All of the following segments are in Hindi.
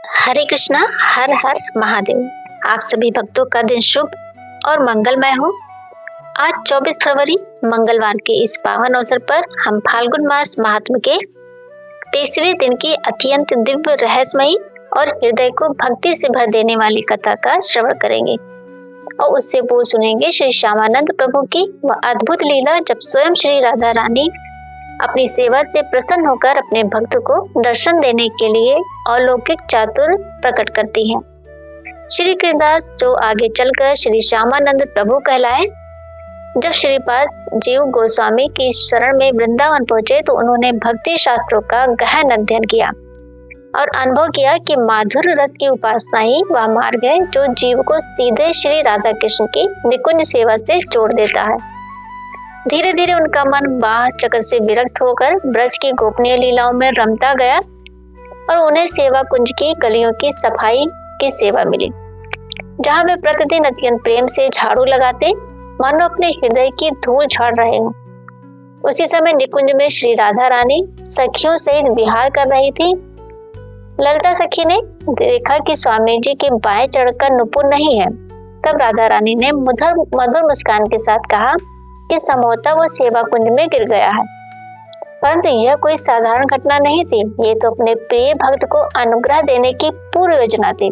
हरे कृष्णा। हर हर महादेव। आप सभी भक्तों का दिन शुभ और मंगलमय हो। आज 24 फरवरी मंगलवार के इस पावन अवसर पर हम फाल्गुन मास महात्म के 23वें दिन की अत्यंत दिव्य रहस्यमयी और हृदय को भक्ति से भर देने वाली कथा का श्रवण करेंगे और उससे पूर्व सुनेंगे श्री श्यामानंद प्रभु की वह अद्भुत लीला, जब स्वयं श्री राधा रानी अपनी सेवा से प्रसन्न होकर अपने भक्त को दर्शन देने के लिए अलौकिक चातुर प्रकट करती हैं। श्री कृष्णदास जो आगे चलकर श्री श्यामानंद प्रभु कहलाए, जब श्रीपाद जीव गोस्वामी की शरण में वृंदावन पहुंचे तो उन्होंने भक्ति शास्त्रों का गहन अध्ययन किया और अनुभव किया कि माधुर्य रस की उपासना ही वह मार्ग है जो जीव को सीधे श्री राधा कृष्ण की निकुंज सेवा से जोड़ देता है। धीरे धीरे उनका मन बाह जगत से विरक्त होकर ब्रज की गोपनीय लीलाओं में रमता गया और उन्हें सेवा कुंज की गलियों की सफाई की सेवा मिली, जहां वे प्रतिदिन अत्यंत प्रेम से झाड़ू लगाते मानो अपने हृदय की धूल झाड़ रहे हो। उसी समय निकुंज में श्री राधा रानी सखियों सहित विहार कर रही थी। ललिता सखी ने देखा कि स्वामी जी के बाएं चढ़कर नुपुर नहीं है। तब राधा रानी ने मधुर मुस्कान के साथ कहा कि संभवतः वो सेवा कुंज में गिर गया है, परंतु यह कोई साधारण घटना नहीं थी। ये तो अपने प्रिय भक्त को अनुग्रह देने की पूर्व योजना थी।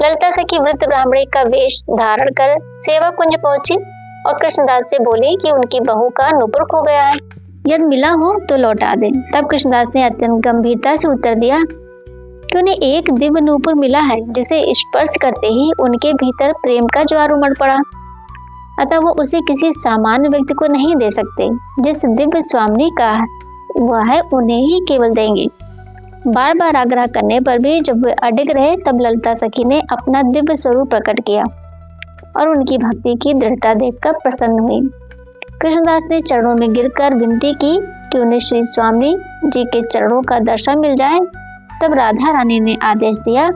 ललिता सखी वृद्ध ब्राह्मणी का वेश धारण कर सेवा कुंज पहुंची और कृष्णदास से बोली कि उनकी बहू का नुपुर खो गया है, यदि मिला हो तो लौटा दे। तब कृष्णदास ने अत्यंत गंभीरता से उत्तर दिया कि उन्हें एक दिव्य नुपुर मिला है, जिसे स्पर्श करते ही उनके भीतर प्रेम का ज्वार उमड़ पड़ा। अतः वो उसे किसी सामान्य व्यक्ति को नहीं दे सकते। जिस दिव्य स्वामी का वह है उन्हें ही केवल देंगे। बार बार आग्रह करने पर भी जब वे अडिग रहे, तब ललिता सखी ने अपना दिव्य स्वरूप प्रकट किया और उनकी भक्ति की दृढ़ता देखकर प्रसन्न हुई। कृष्णदास ने चरणों में गिरकर विनती की कि उन्हें श्री स्वामी जी के चरणों का दर्शन मिल जाए। तब राधा रानी ने आदेश दिया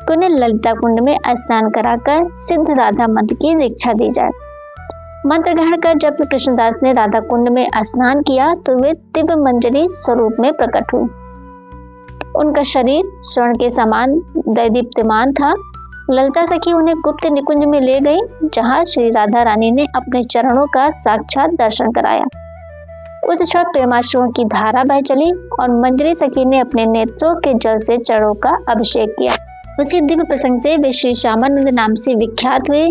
कि उन्हें ललिता कुंड में स्नान कराकर सिद्ध राधा मंत्र की दीक्षा दी जाए। मंत्र ग्रहण कर जब कृष्णदास ने राधा कुंड में स्नान किया तो वे दिव्य मंजरी स्वरूप में प्रकट हुए। उनका शरीर स्वर्ण के समान दैदीप्यमान था। ललिता सखी उन्हें गुप्त निकुंज में ले गई, जहां श्री राधा रानी ने अपने चरणों का साक्षात दर्शन कराया। उस क्षण प्रेमाश्रुओं की धारा बह चली और मंजरी सखी ने अपने नेत्रों के जल से चरणों का अभिषेक किया। उसी दिव्य प्रसंग से वे श्री श्यामानंद नाम से विख्यात हुए।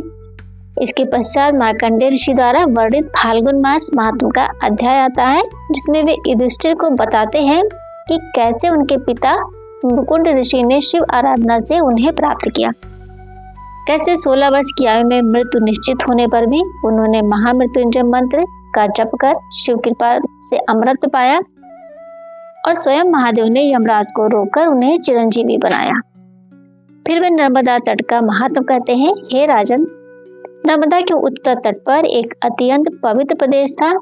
इसके पश्चात मार्कंडेय ऋषि द्वारा वर्णित फाल्गुन मास महात्म का अध्याय आता है, जिसमें वे युधिष्ठिर को बताते हैं कि कैसे उनके पिता मुकुंद ऋषि ने शिव आराधना से उन्हें प्राप्त किया। कैसे 16 वर्ष की आयु में मृत्यु निश्चित होने पर भी उन्होंने महामृत्युंजय मंत्र का जप कर शिव कृपा से अमृत पाया और स्वयं महादेव ने यमराज को रोककर उन्हें चिरंजीवी बनाया। फिर वे नर्मदा तट का महात्म कहते हैं। हे राजन, नर्मदा के उत्तर तट पर एक अत्यंत पवित्र प्रदेश था,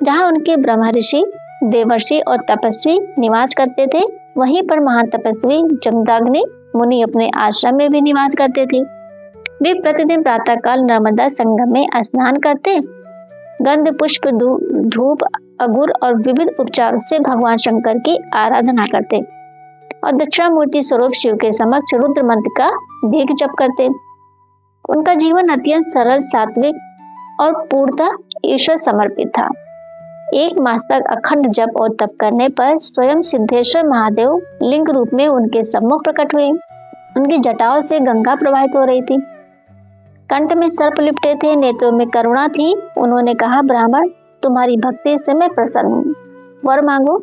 जहां उनके ब्रह्म ऋषि, देवर्षि और तपस्वी निवास करते थे। वहीं पर महान तपस्वी जमदाग्नि मुनि अपने आश्रम में भी निवास करते थे। वे प्रतिदिन प्रातःकाल नर्मदा संगम में स्नान करते, गंध पुष्प धूप अगुर और विविध उपचारों से भगवान शंकर की आराधना करते और दक्षिणामूर्ति स्वरूप शिव के समक्ष रुद्र मंत्र का दीर्घ जप करते। उनका जीवन अत्यंत सरल, सात्विक और पूर्णतः ईश्वर समर्पित था। 1 मास तक अखंड जप और तप करने पर स्वयं सिद्धेश्वर महादेव लिंग रूप में उनके सम्मुख प्रकट हुए। उनकी जटाओं से गंगा प्रवाहित हो रही थी, कंठ में सर्प लिपटे थे, नेत्रों में करुणा थी। उन्होंने कहा, ब्राह्मण, तुम्हारी भक्ति से मैं प्रसन्न हूँ, वर मांगो।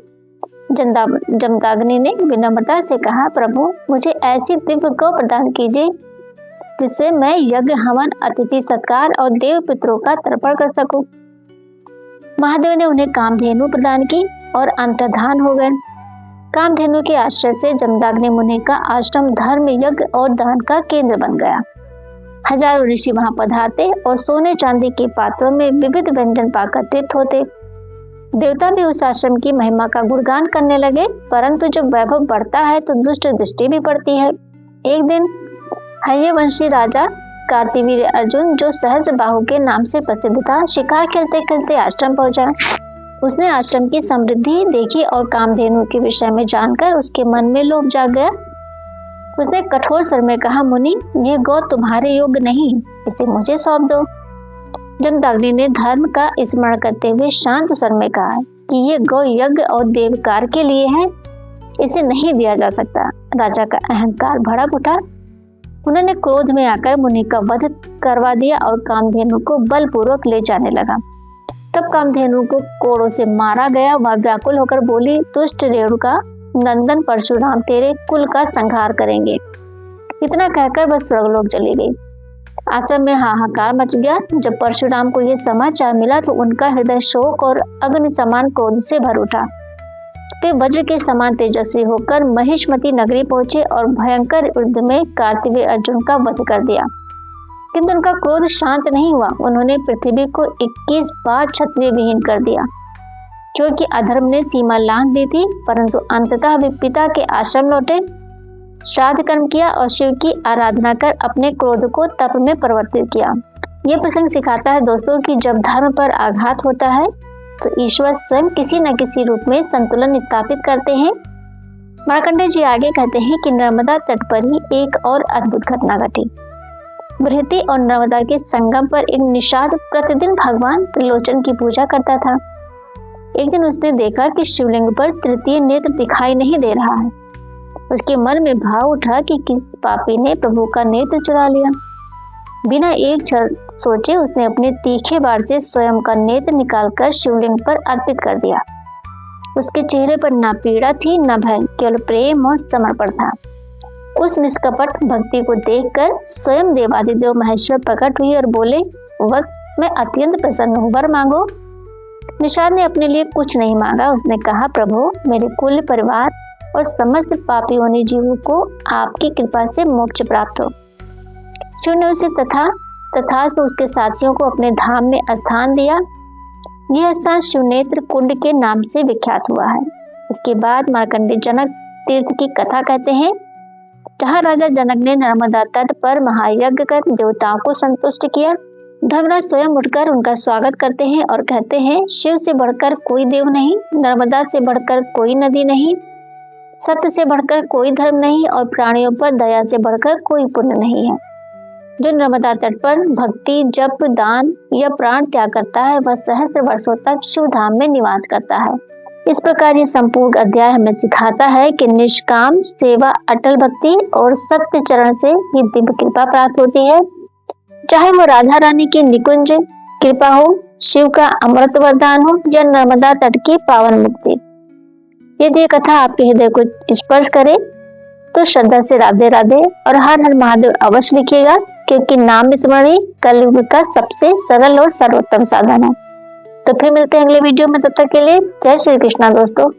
जमदाग्नि ने विनम्रता से कहा, प्रभु, मुझे ऐसी दिव्य गौ प्रदान कीजिए जिससे मैं यज्ञ, हवन, अतिथि सत्कार और देव पितरों का तर्पण कर सकूं। महादेव ने उन्हें कामधेनु प्रदान की और अंतर्धान हो गए। कामधेनु के आश्रय से जमदाग्नि मुनि का आश्रम धर्म, यज्ञ और दान का केंद्र बन गया। हजारों ऋषि वहां पधारते और सोने चांदी के पात्रों में विविध व्यंजन पाकर तृप्त होते। देवता भी उस आश्रम की महिमा का गुणगान करने लगे, परंतु जब वैभव बढ़ता है तो दुष्ट दृष्टि भी पड़ती है। एक दिन हयवंशी राजा कार्तिवीर्य अर्जुन, जो सहस्र बाहु के नाम से प्रसिद्ध था, शिकार खेलते खेलते आश्रम पहुंचा। उसने आश्रम की समृद्धि देखी और कामधेनु के विषय में जानकर उसके मन में लोभ जाग गया। उसने कठोर स्वर में कहा, मुनि, ये गौ तुम्हारे योग्य नहीं, इसे मुझे सौंप दो। जमदग्नि ने धर्म का स्मरण करते हुए शांत स्वर में कहा कि ये गौ यज्ञ और देवकार के लिए है, इसे नहीं दिया जा सकता। राजा का अहंकार भड़क उठा। उन्होंने क्रोध में आकर मुनि का वध करवा दिया और कामधेनु को बलपूर्वक ले जाने लगा। तब कामधेनु को कोड़ों से मारा गया। वह व्याकुल होकर बोली, दुष्ट रेणुका नंदन परशुराम तेरे कुल का संहार करेंगे। इतना कहकर वह स्वर्गलोक चली गई। आश्रम में हाहाकार मच गया। जब परशुराम को यह समाचार मिला तो उनका हृदय शोक और अग्नि समान क्रोध से भर उठा। वे वज्र के समान तेजस्वी होकर महिष्मती नगरी पहुंचे और भयंकर युद्ध में कार्तिवीर अर्जुन का वध कर दिया। किंतु उनका क्रोध शांत नहीं हुआ। उन्होंने पृथ्वी को 21 बार क्षत्रिय विहीन कर दिया, क्योंकि अधर्म ने सीमा लांघ दी थी। परंतु अंततः वे पिता के आश्रम लौटे, श्राद्ध कर्म किया और शिव की आराधना कर अपने क्रोध को तप में परिवर्तित किया। यह प्रसंग सिखाता है दोस्तों कि जब धर्म पर आघात होता है तो ईश्वर स्वयं किसी न किसी रूप में संतुलन स्थापित करते हैं। मार्कंडेय जी आगे कहते हैं कि नर्मदा तट पर ही एक और अद्भुत घटना घटी। बृहति और नर्मदा के संगम पर एक निषाद प्रतिदिन भगवान त्रिलोचन की पूजा करता था। एक दिन उसने देखा कि शिवलिंग पर तृतीय नेत्र दिखाई नहीं दे रहा है। उसके मन में भाव उठा कि किस पापी ने प्रभु का नेत्र चुरा लिया। बिना एक क्षण सोचे उसने अपने तीखे बाण से स्वयं का नेत्र निकालकर शिवलिंग पर अर्पित कर दिया। उसके चेहरे पर न पीड़ा थी न भय, केवल प्रेम और समर्पण था। उस निष्कपट भक्ति को देखकर स्वयं देवादिदेव महेश्वर प्रकट हुए और बोले, वत्स, मैं अत्यंत प्रसन्न हूँ, वर मांगो। निषाद ने अपने लिए कुछ नहीं मांगा। उसने कहा, प्रभु, मेरे कुल परिवार और समस्त पापी होने जीवों को आपकी कृपा से मोक्ष प्राप्त हो। शिव ने उसे तथास्तु उसके साथियों को अपने धाम में स्थान दिया। यह स्थान शिवनेत्र कुंड के नाम से विख्यात हुआ है। इसके बाद मार्कंडेय जनक तीर्थ की कथा कहते हैं, जहाँ राजा जनक ने नर्मदा तट पर महायज्ञ कर देवताओं को संतुष्ट किया। धर्मराज स्वयं उठकर उनका स्वागत करते हैं और कहते हैं, शिव से बढ़कर कोई देव नहीं, नर्मदा से बढ़कर कोई नदी नहीं, सत्य से बढ़कर कोई धर्म नहीं और प्राणियों पर दया से बढ़कर कोई पुण्य नहीं है। जो नर्मदा तट पर भक्ति, जप, दान या प्राण त्याग करता है वह सहस्त्र वर्षों तक शिव धाम में निवास करता है। इस प्रकार ये संपूर्ण अध्याय हमें सिखाता है कि निष्काम सेवा, अटल भक्ति और सत्य चरण से ही दिव्य कृपा प्राप्त होती है। चाहे वो राधा रानी की निकुंज कृपा हो, शिव का अमृत वरदान हो या नर्मदा तट की पावन मुक्ति। यदि ये कथा आपके हृदय को स्पर्श करे तो श्रद्धा से राधे राधे और हर हर महादेव अवश्य लिखिएगा, क्योंकि नाम स्मरण ही कलयुग का सबसे सरल और सर्वोत्तम साधन है। तो फिर मिलते हैं अगले वीडियो में, तब तक के लिए जय श्री कृष्णा दोस्तों।